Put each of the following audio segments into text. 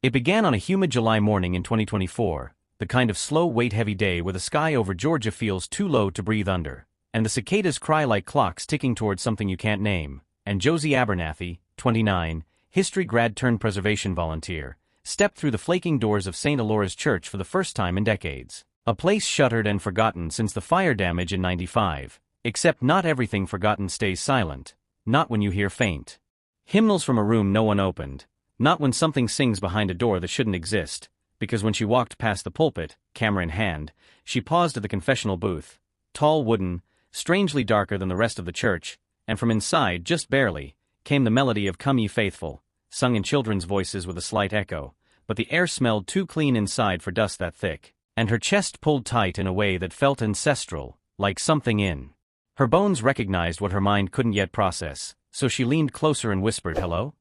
It began on a humid July morning in 2024, the kind of slow, weight-heavy day where the sky over Georgia feels too low to breathe under, and the cicadas cry like clocks ticking towards something you can't name, and Josie Abernathy, 29, history grad turned preservation volunteer, stepped through the flaking doors of St. Alora's Church for the first time in decades. A place shuttered and forgotten since the fire damage in '95, except not everything forgotten stays silent, not when you hear faint hymnals from a room no one opened, not when something sings behind a door that shouldn't exist, because when she walked past the pulpit, camera in hand, she paused at the confessional booth, tall wooden, strangely darker than the rest of the church, and from inside, just barely, came the melody of Come Ye Faithful, sung in children's voices with a slight echo, but the air smelled too clean inside for dust that thick, and her chest pulled tight in a way that felt ancestral, like something in her bones recognized what her mind couldn't yet process, so she leaned closer and whispered, "Hello?"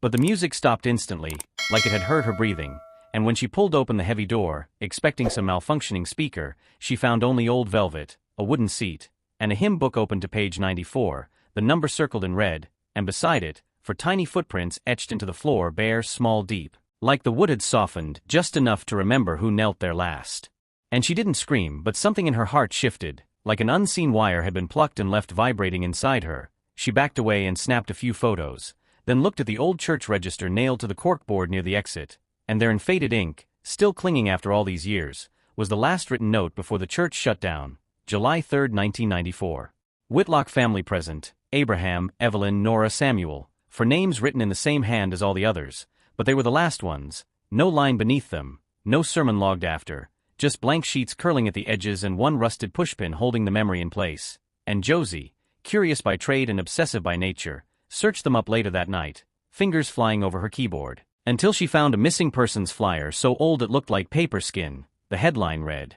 But the music stopped instantly, like it had heard her breathing, and when she pulled open the heavy door, expecting some malfunctioning speaker, she found only old velvet, a wooden seat, and a hymn book open to page 94, the number circled in red, and beside it, for tiny footprints etched into the floor bare, small, deep, like the wood had softened just enough to remember who knelt there last. And she didn't scream, but something in her heart shifted, like an unseen wire had been plucked and left vibrating inside her. She backed away and snapped a few photos, then looked at the old church register nailed to the corkboard near the exit, and there in faded ink, still clinging after all these years, was the last written note before the church shut down, July 3, 1994. Whitlock family present, Abraham, Evelyn, Nora, Samuel, for names written in the same hand as all the others, but they were the last ones, no line beneath them, no sermon logged after, just blank sheets curling at the edges and one rusted pushpin holding the memory in place, and Josie, curious by trade and obsessive by nature, searched them up later that night, fingers flying over her keyboard, until she found a missing persons flyer so old it looked like paper skin. The headline read,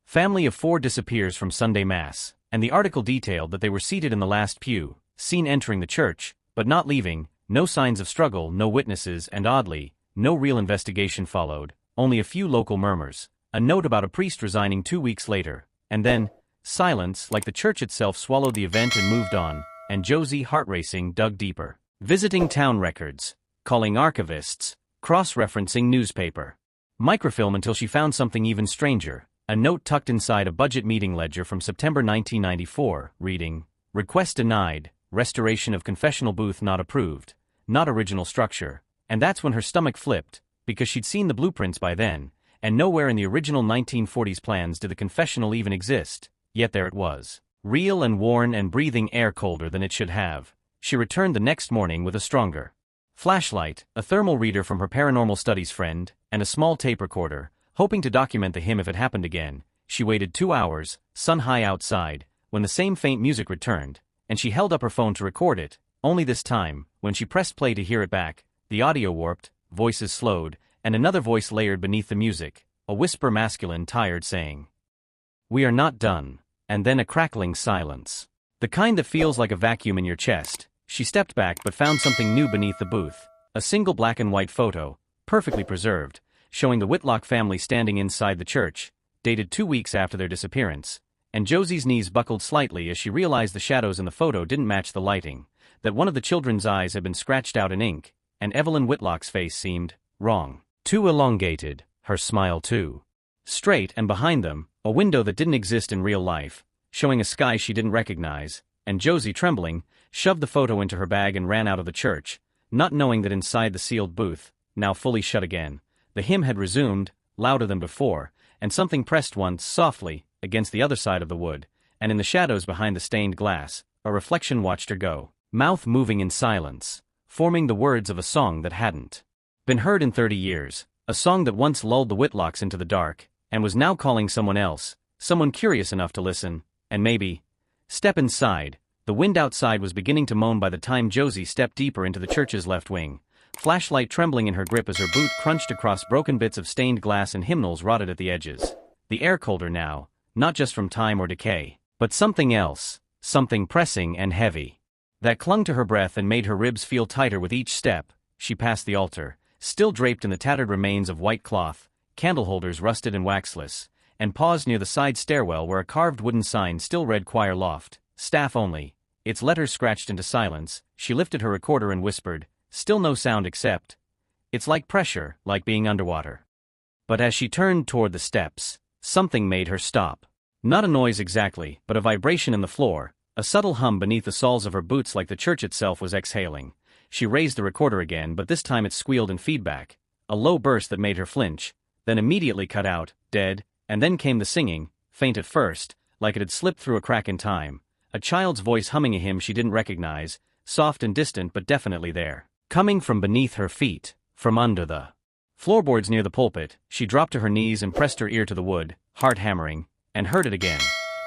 "Family of 4 disappears from Sunday Mass," and the article detailed that they were seated in the last pew, seen entering the church, but not leaving, no signs of struggle, no witnesses, and oddly, no real investigation followed, only a few local murmurs, a note about a priest resigning 2 weeks later, and then, silence, like the church itself swallowed the event and moved on, and Josie, heart-racing, dug deeper, visiting town records, calling archivists, cross-referencing newspaper, microfilm until she found something even stranger, a note tucked inside a budget meeting ledger from September 1994, reading, "Request denied, restoration of confessional booth not approved, not original structure," and that's when her stomach flipped, because she'd seen the blueprints by then, and nowhere in the original 1940s plans did the confessional even exist, yet there it was, real and worn and breathing air colder than it should have. She returned the next morning with a stronger flashlight, a thermal reader from her paranormal studies friend, and a small tape recorder, hoping to document the hymn if it happened again. She waited 2 hours, sun high outside, when the same faint music returned, and she held up her phone to record it, only this time, when she pressed play to hear it back, the audio warped, voices slowed, and another voice layered beneath the music, a whisper masculine tired saying, "We are not done," and then a crackling silence. The kind that feels like a vacuum in your chest. She stepped back but found something new beneath the booth, a single black and white photo, perfectly preserved, showing the Whitlock family standing inside the church, dated 2 weeks after their disappearance, and Josie's knees buckled slightly as she realized the shadows in the photo didn't match the lighting, that one of the children's eyes had been scratched out in ink, and Evelyn Whitlock's face seemed wrong, too elongated, her smile too straight, and behind them, a window that didn't exist in real life, showing a sky she didn't recognize, and Josie, trembling, shoved the photo into her bag and ran out of the church, not knowing that inside the sealed booth, now fully shut again, the hymn had resumed, louder than before, and something pressed once, softly, against the other side of the wood, and in the shadows behind the stained glass, a reflection watched her go, mouth moving in silence, forming the words of a song that hadn't been heard in 30 years, a song that once lulled the Whitlocks into the dark, and was now calling someone else, someone curious enough to listen, and maybe step inside. The wind outside was beginning to moan by the time Josie stepped deeper into the church's left wing, flashlight trembling in her grip as her boot crunched across broken bits of stained glass and hymnals rotted at the edges. The air colder now, not just from time or decay, but something else, something pressing and heavy, that clung to her breath and made her ribs feel tighter with each step. She passed the altar, still draped in the tattered remains of white cloth, candle holders rusted and waxless, and paused near the side stairwell where a carved wooden sign still read Choir Loft, staff only, its letters scratched into silence. She lifted her recorder and whispered, still no sound except, It's like pressure, like being underwater. But as she turned toward the steps, something made her stop. Not a noise exactly, but a vibration in the floor, a subtle hum beneath the soles of her boots like the church itself was exhaling. She raised the recorder again, but this time it squealed in feedback, a low burst that made her flinch, then immediately cut out, dead, and then came the singing, faint at first, like it had slipped through a crack in time, a child's voice humming a hymn she didn't recognize, soft and distant but definitely there. Coming from beneath her feet, from under the floorboards near the pulpit, she dropped to her knees and pressed her ear to the wood, heart hammering, and heard it again.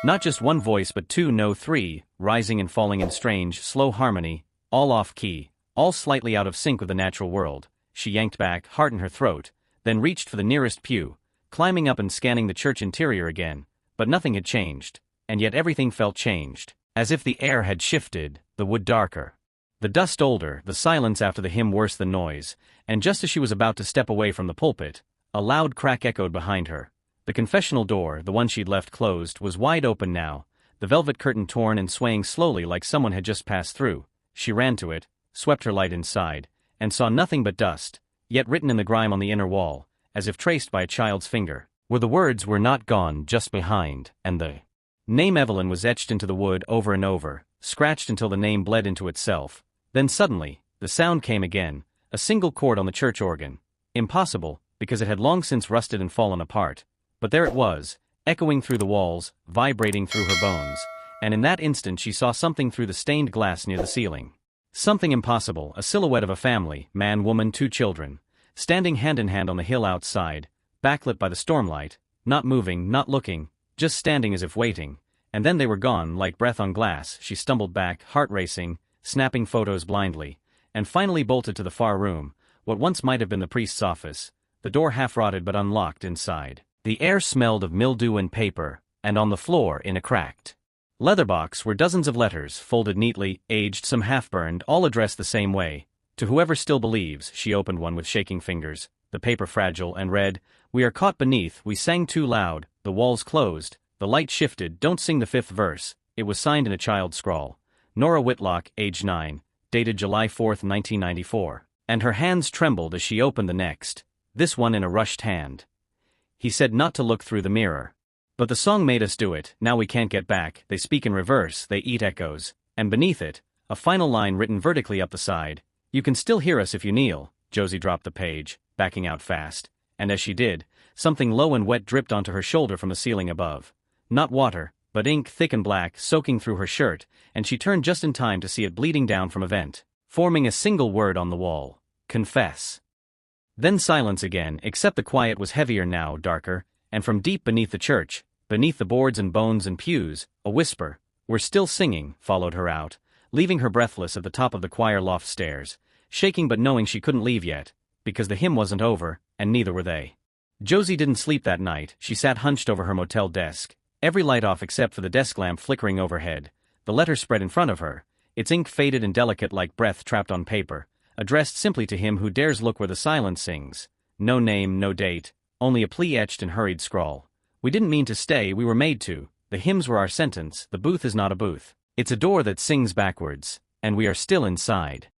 Not just one voice but two, no, three, rising and falling in strange, slow harmony, all off-key, all slightly out of sync with the natural world. She yanked back, heart in her throat, then reached for the nearest pew, climbing up and scanning the church interior again, but nothing had changed, and yet everything felt changed, as if the air had shifted, the wood darker, the dust older, the silence after the hymn worse than noise, and just as she was about to step away from the pulpit, a loud crack echoed behind her. The confessional door, the one she'd left closed, was wide open now, the velvet curtain torn and swaying slowly like someone had just passed through. She ran to it, swept her light inside, and saw nothing but dust, yet written in the grime on the inner wall, as if traced by a child's finger, where the words were not gone, just behind, and the name Evelyn was etched into the wood over and over, scratched until the name bled into itself. Then suddenly, the sound came again, a single chord on the church organ. Impossible, because it had long since rusted and fallen apart. But there it was, echoing through the walls, vibrating through her bones, and in that instant she saw something through the stained glass near the ceiling. Something impossible, a silhouette of a family, man, woman, 2 children, standing hand in hand on the hill outside, backlit by the stormlight, not moving, not looking, just standing as if waiting, and then they were gone like breath on glass. She stumbled back, heart racing, snapping photos blindly, and finally bolted to the far room, what once might have been the priest's office, the door half-rotted but unlocked inside. The air smelled of mildew and paper, and on the floor in a cracked leather box were dozens of letters, folded neatly, aged, some half-burned, all addressed the same way. To whoever still believes. She opened one with shaking fingers, the paper fragile, and read, "We are caught beneath, we sang too loud, the walls closed, the light shifted, don't sing the 5th verse." It was signed in a child's scrawl. Nora Whitlock, age 9, dated July 4, 1994. And her hands trembled as she opened the next, this one in a rushed hand. He said not to look through the mirror. But the song made us do it. Now we can't get back. They speak in reverse, they eat echoes. And beneath it, a final line written vertically up the side. "You can still hear us if you kneel." Josie dropped the page, backing out fast. And as she did, something low and wet dripped onto her shoulder from the ceiling above. Not water, but ink, thick and black, soaking through her shirt, and she turned just in time to see it bleeding down from a vent, forming a single word on the wall: confess. Then silence again, except the quiet was heavier now, darker, and from deep beneath the church, beneath the boards and bones and pews, a whisper, "We're still singing," followed her out, leaving her breathless at the top of the choir loft stairs, shaking but knowing she couldn't leave yet, because the hymn wasn't over, and neither were they. Josie didn't sleep that night. She sat hunched over her motel desk, every light off except for the desk lamp flickering overhead, the letter spread in front of her, its ink faded and delicate like breath trapped on paper, addressed simply to him who dares look where the silence sings. No name, no date, only a plea etched in hurried scrawl. "We didn't mean to stay, we were made to. The hymns were our sentence, the booth is not a booth. It's a door that sings backwards, and we are still inside."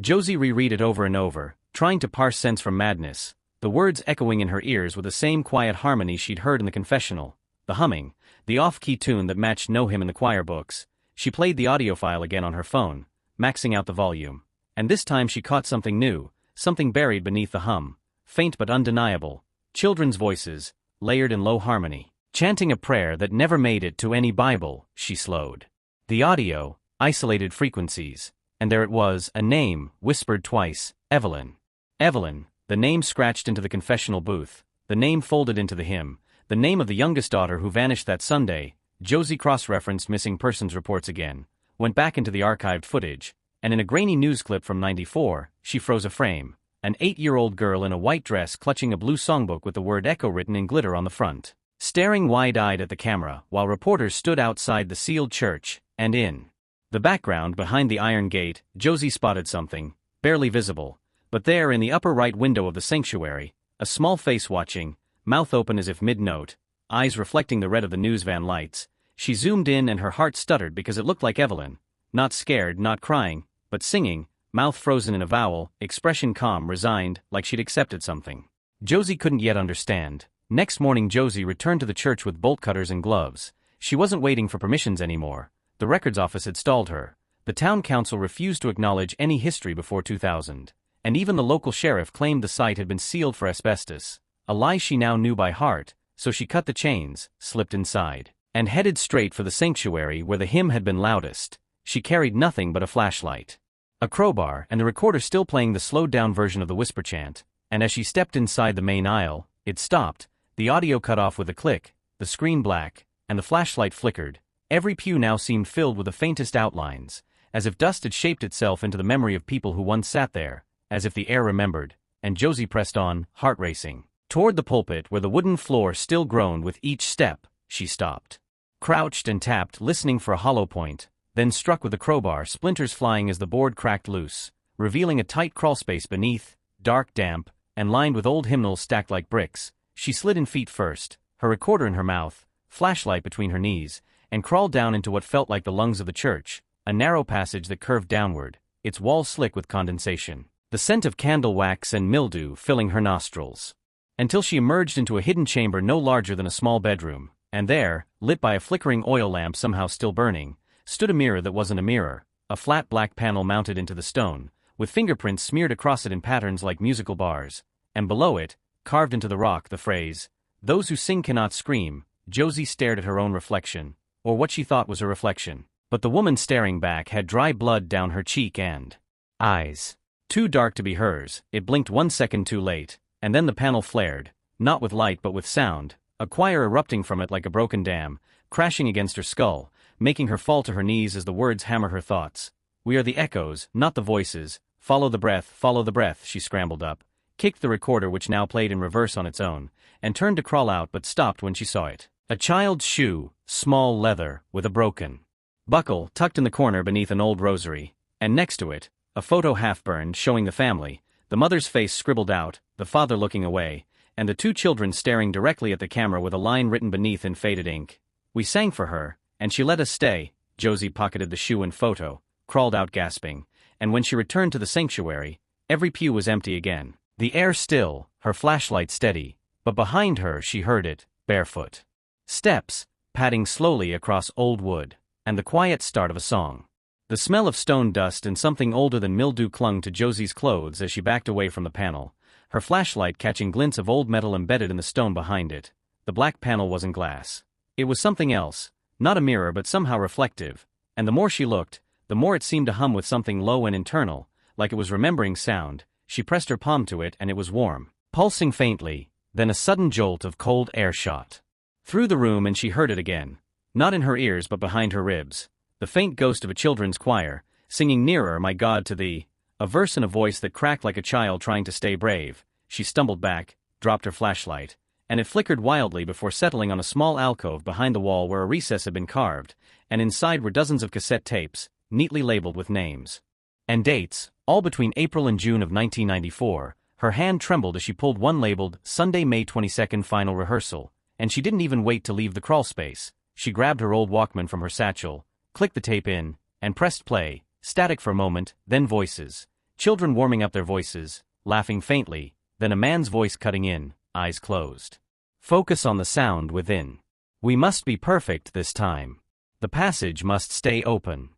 Josie reread it over and over, trying to parse sense from madness, the words echoing in her ears with the same quiet harmony she'd heard in the confessional, the humming, the off-key tune that matched no hymn in the choir books. She played the audio file again on her phone, maxing out the volume, and this time she caught something new, something buried beneath the hum, faint but undeniable, children's voices, layered in low harmony, chanting a prayer that never made it to any Bible. She slowed the audio, isolated frequencies, and there it was, a name, whispered twice, Evelyn. Evelyn, the name scratched into the confessional booth, the name folded into the hymn, the name of the youngest daughter who vanished that Sunday. Josie cross-referenced missing persons reports again, went back into the archived footage, and in a grainy news clip from '94, she froze a frame, an 8-year-old girl in a white dress clutching a blue songbook with the word Echo written in glitter on the front, staring wide-eyed at the camera while reporters stood outside the sealed church, and in the background behind the iron gate, Josie spotted something, barely visible, but there in the upper right window of the sanctuary, a small face watching, mouth open as if mid-note, eyes reflecting the red of the news van lights. She zoomed in and her heart stuttered because it looked like Evelyn, not scared, not crying, but singing, mouth frozen in a vowel, expression calm, resigned, like she'd accepted something. Josie couldn't yet understand. Next morning Josie returned to the church with bolt cutters and gloves. She wasn't waiting for permissions anymore. The records office had stalled her. The town council refused to acknowledge any history before 2000. And even the local sheriff claimed the site had been sealed for asbestos. A lie she now knew by heart, so she cut the chains, slipped inside, and headed straight for the sanctuary where the hymn had been loudest. She carried nothing but a flashlight, a crowbar, and the recorder still playing the slowed-down version of the whisper chant. And as she stepped inside the main aisle, it stopped, the audio cut off with a click, the screen black, and the flashlight flickered. Every pew now seemed filled with the faintest outlines, as if dust had shaped itself into the memory of people who once sat there, as if the air remembered, and Josie pressed on, heart racing. Toward the pulpit where the wooden floor still groaned with each step, she stopped. Crouched and tapped, listening for a hollow point, then struck with the crowbar, splinters flying as the board cracked loose, revealing a tight crawlspace beneath, dark, damp, and lined with old hymnals stacked like bricks. She slid in feet first, her recorder in her mouth, flashlight between her knees, and crawled down into what felt like the lungs of the church, a narrow passage that curved downward, its walls slick with condensation, the scent of candle wax and mildew filling her nostrils. Until she emerged into a hidden chamber no larger than a small bedroom, and there, lit by a flickering oil lamp somehow still burning, stood a mirror that wasn't a mirror, a flat black panel mounted into the stone, with fingerprints smeared across it in patterns like musical bars, and below it, carved into the rock, the phrase, "Those who sing cannot scream." Josie stared at her own reflection, or what she thought was her reflection, but the woman staring back had dry blood down her cheek and eyes. Too dark to be hers, it blinked 1 second too late, and then the panel flared, not with light but with sound, a choir erupting from it like a broken dam, crashing against her skull, making her fall to her knees as the words hammer her thoughts. "We are the echoes, not the voices. Follow the breath," she scrambled up, kicked the recorder which now played in reverse on its own, and turned to crawl out but stopped when she saw it. A child's shoe, small leather, with a broken buckle tucked in the corner beneath an old rosary, and next to it, a photo half-burned showing the family, the mother's face scribbled out, the father looking away, and the 2 children staring directly at the camera with a line written beneath in faded ink. "We sang for her, and she let us stay." Josie pocketed the shoe and photo, crawled out gasping, and when she returned to the sanctuary, every pew was empty again. The air still, her flashlight steady, but behind her she heard it, barefoot steps, padding slowly across old wood, and the quiet start of a song. The smell of stone dust and something older than mildew clung to Josie's clothes as she backed away from the panel, her flashlight catching glints of old metal embedded in the stone behind it. The black panel wasn't glass. It was something else, not a mirror but somehow reflective, and the more she looked, the more it seemed to hum with something low and internal, like it was remembering sound. She pressed her palm to it and it was warm, pulsing faintly, then a sudden jolt of cold air shot through the room and she heard it again, not in her ears but behind her ribs, the faint ghost of a children's choir, singing "Nearer, My God, to Thee," a verse in a voice that cracked like a child trying to stay brave. She stumbled back, dropped her flashlight, and it flickered wildly before settling on a small alcove behind the wall where a recess had been carved, and inside were dozens of cassette tapes, neatly labeled with names and dates, all between April and June of 1994. Her hand trembled as she pulled one labeled Sunday, May 22nd Final Rehearsal, and she didn't even wait to leave the crawl space. She grabbed her old Walkman from her satchel, clicked the tape in, and pressed play. Static for a moment, then voices. Children warming up their voices, laughing faintly, then a man's voice cutting in, eyes closed. "Focus on the sound within. We must be perfect this time. The passage must stay open."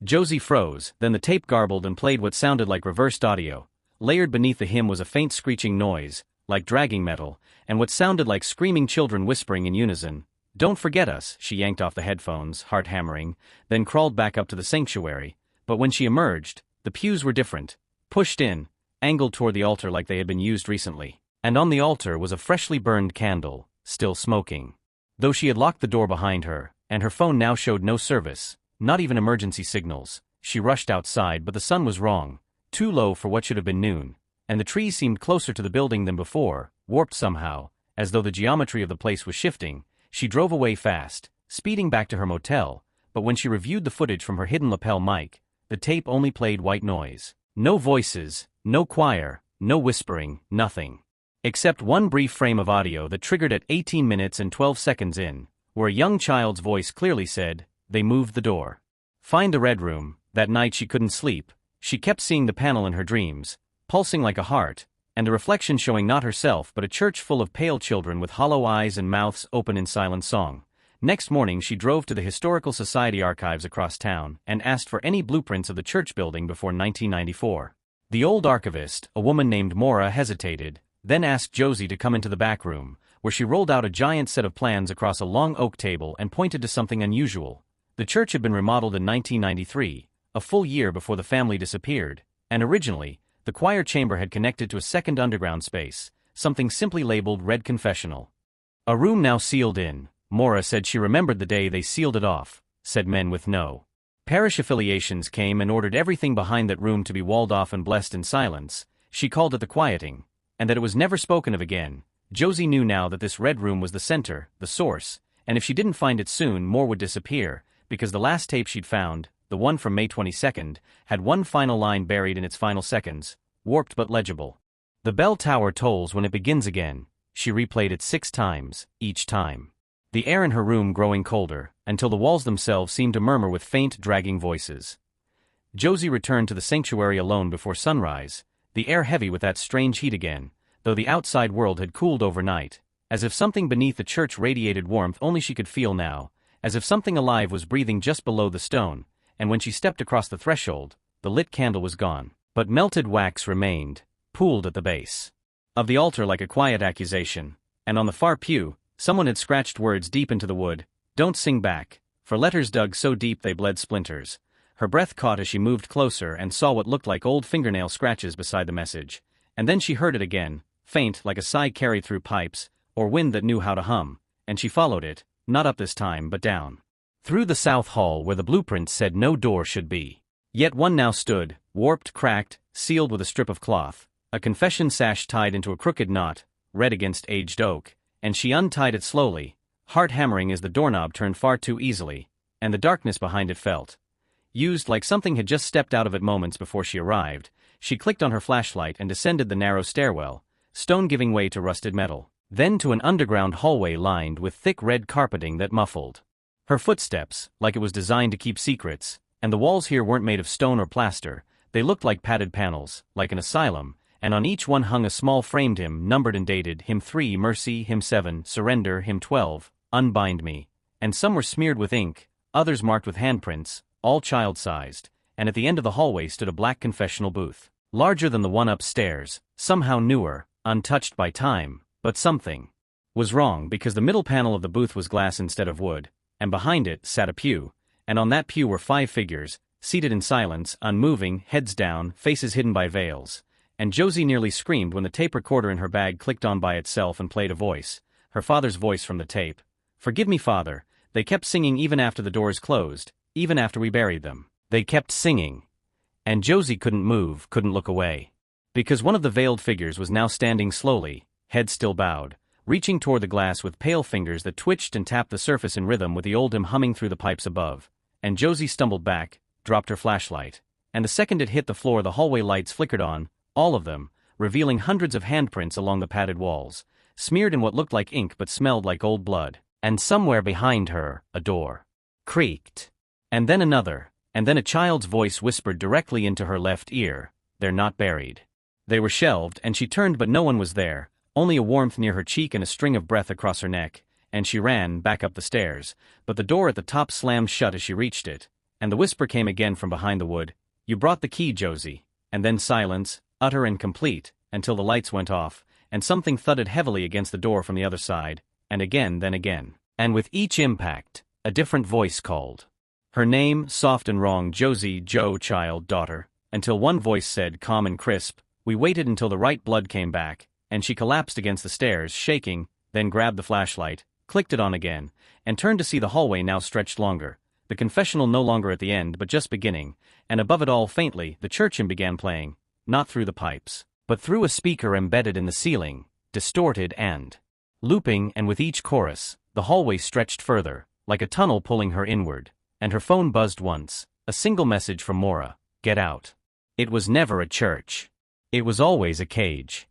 Josie froze, then the tape garbled and played what sounded like reversed audio. Layered beneath the hymn was a faint screeching noise, like dragging metal, and what sounded like screaming children whispering in unison. "Don't forget us," she yanked off the headphones, heart hammering, then crawled back up to the sanctuary. But when she emerged, the pews were different, pushed in, angled toward the altar like they had been used recently. And on the altar was a freshly burned candle, still smoking. Though she had locked the door behind her, and her phone now showed no service, not even emergency signals, she rushed outside but the sun was wrong, too low for what should have been noon, and the trees seemed closer to the building than before, warped somehow, as though the geometry of the place was shifting. She drove away fast, speeding back to her motel, but when she reviewed the footage from her hidden lapel mic, the tape only played white noise. No voices, no choir, no whispering, nothing. Except one brief frame of audio that triggered at 18 minutes and 12 seconds in, where a young child's voice clearly said, "They moved the door. Find the red room." That night she couldn't sleep, She kept seeing the panel in her dreams, pulsing like a heart, and a reflection showing not herself but a church full of pale children with hollow eyes and mouths open in silent song. Next morning she drove to the Historical Society archives across town and asked for any blueprints of the church building before 1994. The old archivist, a woman named Maura, hesitated, then asked Josie to come into the back room, where she rolled out a giant set of plans across a long oak table and pointed to something unusual. The church had been remodeled in 1993, a full year before the family disappeared, and originally, the choir chamber had connected to a second underground space, something simply labeled Red Confessional. A room now sealed in. Maura said she remembered the day they sealed it off, said men with no parish affiliations came and ordered everything behind that room to be walled off and blessed in silence. She called it the quieting, and that it was never spoken of again. Josie knew now that this red room was the center, the source, and if she didn't find it soon more would disappear, because the last tape she'd found, the one from May 22nd, had one final line buried in its final seconds, warped but legible. The bell tower tolls when it begins again. She replayed it 6 times, each time. The air in her room growing colder, until the walls themselves seemed to murmur with faint, dragging voices. Josie returned to the sanctuary alone before sunrise, the air heavy with that strange heat again, though the outside world had cooled overnight, as if something beneath the church radiated warmth only she could feel now, as if something alive was breathing just below the stone, and when she stepped across the threshold, the lit candle was gone, but melted wax remained, pooled at the base of the altar like a quiet accusation, and on the far pew, someone had scratched words deep into the wood, "Don't sing back," for letters dug so deep they bled splinters. Her breath caught as she moved closer and saw what looked like old fingernail scratches beside the message, and then she heard it again, faint like a sigh carried through pipes, or wind that knew how to hum, and she followed it, not up this time but down. Through the south hall where the blueprint said no door should be. Yet one now stood, warped, cracked, sealed with a strip of cloth, a confession sash tied into a crooked knot, red against aged oak, and she untied it slowly, heart hammering as the doorknob turned far too easily, and the darkness behind it felt used like something had just stepped out of it moments before she arrived. She clicked on her flashlight and descended the narrow stairwell, stone giving way to rusted metal, then to an underground hallway lined with thick red carpeting that muffled her footsteps, like it was designed to keep secrets, and the walls here weren't made of stone or plaster, they looked like padded panels, like an asylum, and on each one hung a small framed hymn numbered and dated, Hymn 3 Mercy, Hymn 7 Surrender, Hymn 12 Unbind Me, and some were smeared with ink, others marked with handprints, all child-sized, and at the end of the hallway stood a black confessional booth, larger than the one upstairs, somehow newer, untouched by time, but something was wrong because the middle panel of the booth was glass instead of wood, and behind it sat a pew, and on that pew were 5 figures, seated in silence, unmoving, heads down, faces hidden by veils. And Josie nearly screamed when the tape recorder in her bag clicked on by itself and played a voice, her father's voice from the tape. "Forgive me, Father," they kept singing even after the doors closed, even after we buried them. They kept singing. And Josie couldn't move, couldn't look away. Because one of the veiled figures was now standing slowly, head still bowed, reaching toward the glass with pale fingers that twitched and tapped the surface in rhythm with the old hymn humming through the pipes above. And Josie stumbled back, dropped her flashlight, and the second it hit the floor the hallway lights flickered on, all of them, revealing hundreds of handprints along the padded walls, smeared in what looked like ink but smelled like old blood. And somewhere behind her, a door creaked. And then another, and then a child's voice whispered directly into her left ear, "They're not buried." They were shelved, and she turned but no one was there, only a warmth near her cheek and a string of breath across her neck, and she ran back up the stairs, but the door at the top slammed shut as she reached it, and the whisper came again from behind the wood, "You brought the key, Josie," and then silence, utter and complete, until the lights went off, and something thudded heavily against the door from the other side, and again then again. And with each impact, a different voice called her name, soft and wrong, Josie, Joe, child, daughter, until one voice said, calm and crisp, "We waited until the right blood came back," and she collapsed against the stairs, shaking, then grabbed the flashlight, clicked it on again, and turned to see the hallway now stretched longer, the confessional no longer at the end but just beginning, and above it all faintly, the church hymn began playing, not through the pipes, but through a speaker embedded in the ceiling, distorted and looping, and with each chorus, the hallway stretched further, like a tunnel pulling her inward, and her phone buzzed once, a single message from Maura, "Get out." It was never a church. It was always a cage.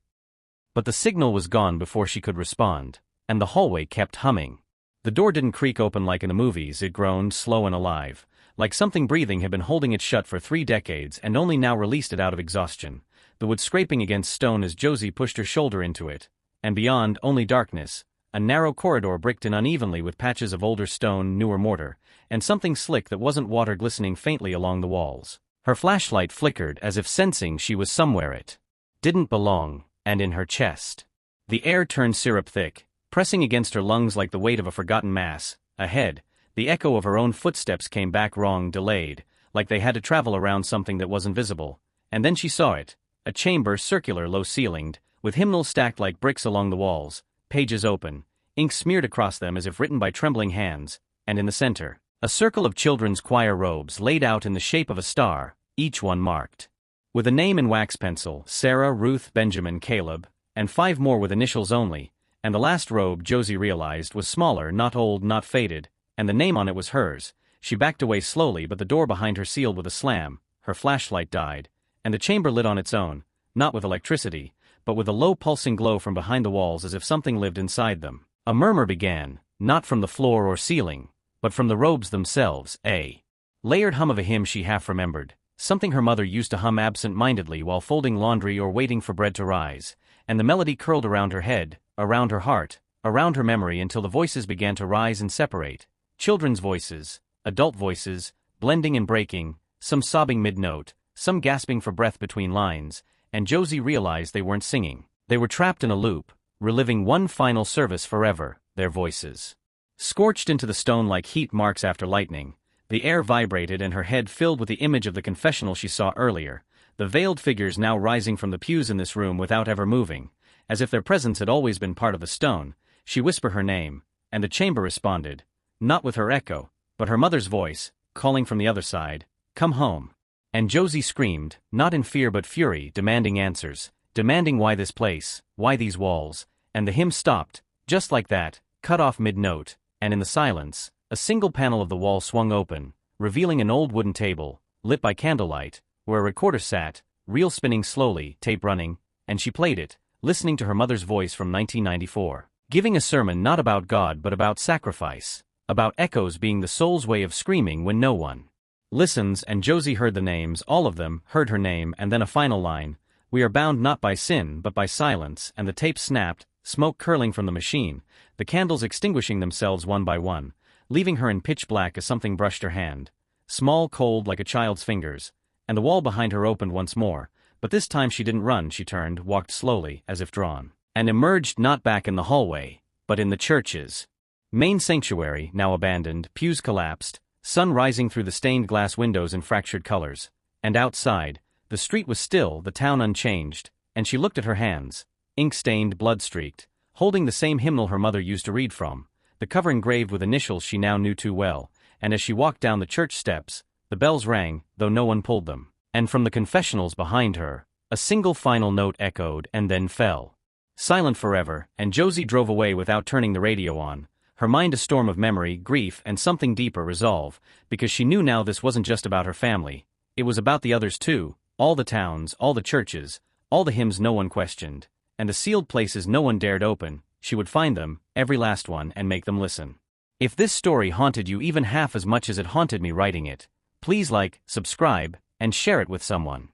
But the signal was gone before she could respond, and the hallway kept humming. The door didn't creak open like in the movies, it groaned, slow and alive, Like something breathing had been holding it shut for 3 decades and only now released it out of exhaustion. The wood scraping against stone as Josie pushed her shoulder into it. And beyond, only darkness. A narrow corridor bricked in unevenly with patches of older stone, newer mortar, and something slick that wasn't water glistening faintly along the walls. Her flashlight flickered as if sensing she was somewhere it didn't belong, and in her chest. The air turned syrup thick, pressing against her lungs like the weight of a forgotten mass. Ahead, the echo of her own footsteps came back wrong, delayed, like they had to travel around something that wasn't visible. And then she saw it. A chamber, circular, low-ceilinged, with hymnals stacked like bricks along the walls, pages open, ink smeared across them as if written by trembling hands, and in the center, a circle of children's choir robes laid out in the shape of a star, each one marked with a name in wax pencil: Sarah, Ruth, Benjamin, Caleb, and 5 more with initials only, and the last robe, Josie realized, was smaller, not old, not faded, and the name on it was hers. She backed away slowly, but the door behind her sealed with a slam. Her flashlight died, and the chamber lit on its own, not with electricity, but with a low pulsing glow from behind the walls as if something lived inside them. A murmur began, not from the floor or ceiling, but from the robes themselves, a layered hum of a hymn she half remembered, something her mother used to hum absent-mindedly while folding laundry or waiting for bread to rise, and the melody curled around her head, around her heart, around her memory until the voices began to rise and separate. Children's voices, adult voices, blending and breaking, some sobbing mid-note, some gasping for breath between lines, and Josie realized they weren't singing. They were trapped in a loop, reliving one final service forever, their voices scorched into the stone like heat marks after lightning. The air vibrated and her head filled with the image of the confessional she saw earlier, the veiled figures now rising from the pews in this room without ever moving, as if their presence had always been part of the stone. She whispered her name, and the chamber responded, not with her echo, but her mother's voice, calling from the other side, "Come home." And Josie screamed, not in fear but fury, demanding answers, demanding why this place, why these walls, and the hymn stopped, just like that, cut off mid-note, and in the silence, a single panel of the wall swung open, revealing an old wooden table, lit by candlelight, where a recorder sat, reel spinning slowly, tape running, and she played it, listening to her mother's voice from 1994, giving a sermon not about God but about sacrifice, about echoes being the soul's way of screaming when no one listens. And Josie heard the names, all of them, heard her name, and then a final line: "We are bound not by sin but by silence," and the tape snapped, smoke curling from the machine, the candles extinguishing themselves one by one, leaving her in pitch black as something brushed her hand, small, cold like a child's fingers, and the wall behind her opened once more, but this time she didn't run. She turned, walked slowly, as if drawn, and emerged not back in the hallway, but in the church's main sanctuary, now abandoned, pews collapsed, sun rising through the stained glass windows in fractured colors, and outside, the street was still, the town unchanged, and she looked at her hands, ink-stained, blood-streaked, holding the same hymnal her mother used to read from, the cover engraved with initials she now knew too well, and as she walked down the church steps, the bells rang, though no one pulled them, and from the confessionals behind her, a single final note echoed and then fell silent forever, and Josie drove away without turning the radio on, her mind a storm of memory, grief, and something deeper, resolve, because she knew now this wasn't just about her family, it was about the others too, all the towns, all the churches, all the hymns no one questioned, and the sealed places no one dared open. She would find them, every last one, and make them listen. If this story haunted you even half as much as it haunted me writing it, please like, subscribe, and share it with someone.